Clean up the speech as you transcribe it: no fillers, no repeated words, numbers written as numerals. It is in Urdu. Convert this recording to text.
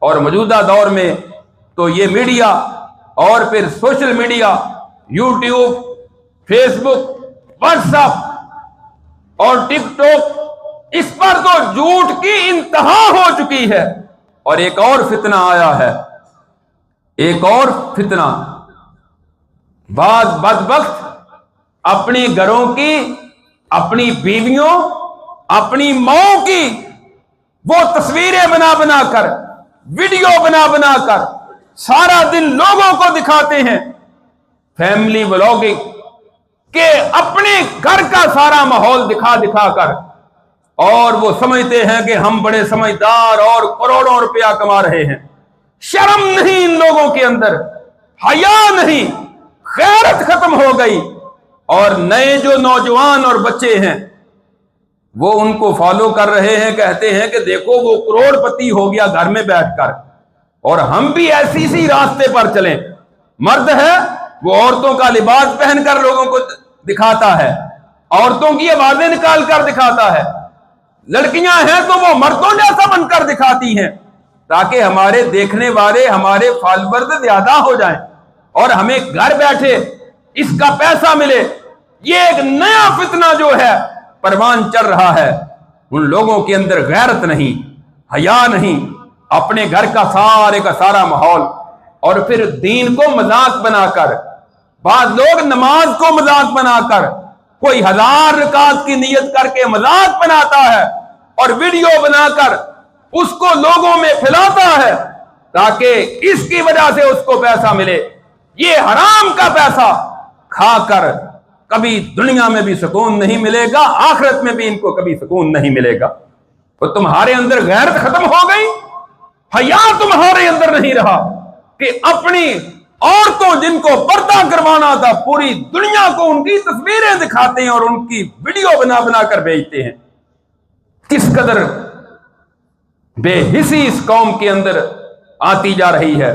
اور موجودہ دور میں تو یہ میڈیا اور پھر سوشل میڈیا، یوٹیوب، فیس بک، واٹس ایپ اور ٹک ٹاک، اس پر تو جھوٹ کی انتہا ہو چکی ہے۔ اور ایک اور فتنہ آیا ہے، ایک اور فتنہ، بعض بدبخت اپنی گھروں کی، اپنی بیویوں، اپنی ماؤں کی وہ تصویریں بنا بنا کر، ویڈیو بنا بنا کر سارا دن لوگوں کو دکھاتے ہیں، فیملی ولاگنگ، کہ اپنے گھر کا سارا ماحول دکھا دکھا کر، اور وہ سمجھتے ہیں کہ ہم بڑے سمجھدار اور کروڑوں روپیہ کما رہے ہیں۔ شرم نہیں ان لوگوں کے اندر، حیا نہیں، غیرت ختم ہو گئی۔ اور نئے جو نوجوان اور بچے ہیں وہ ان کو فالو کر رہے ہیں، کہتے ہیں کہ دیکھو وہ کروڑ پتی ہو گیا گھر میں بیٹھ کر، اور ہم بھی ایسی سی راستے پر چلیں۔ مرد ہے وہ عورتوں کا لباس پہن کر لوگوں کو دکھاتا ہے، عورتوں کی آوازیں نکال کر دکھاتا ہے، لڑکیاں ہیں تو وہ مردوں جیسا بن کر دکھاتی ہیں، تاکہ ہمارے دیکھنے والے، ہمارے فالوورز زیادہ ہو جائیں اور ہمیں گھر بیٹھے اس کا پیسہ ملے۔ یہ ایک نیا فتنہ جو ہے پروان چل رہا ہے۔ ان لوگوں کے اندر غیرت نہیں، حیا نہیں، اپنے گھر کا سارے کا سارا ماحول، اور پھر دین کو مذاق بنا کر، بعض لوگ نماز کو مذاق بنا کر، کوئی 1000 رکعت کی نیت کر کے مذاق بناتا ہے اور ویڈیو بنا کر اس کو لوگوں میں پھیلاتا ہے تاکہ اس کی وجہ سے اس کو پیسہ ملے۔ یہ حرام کا پیسہ کھا کر کبھی دنیا میں بھی سکون نہیں ملے گا، آخرت میں بھی ان کو کبھی سکون نہیں ملے گا۔ تو تمہارے اندر غیرت ختم ہو گئی، حیا تمہارے اندر نہیں رہا کہ اپنی عورتوں جن کو پردہ کروانا تھا پوری دنیا کو ان کی تصویریں دکھاتے ہیں اور ان کی ویڈیو بنا بنا کر بھیجتے ہیں۔ کس قدر بے حسی اس قوم کے اندر آتی جا رہی ہے۔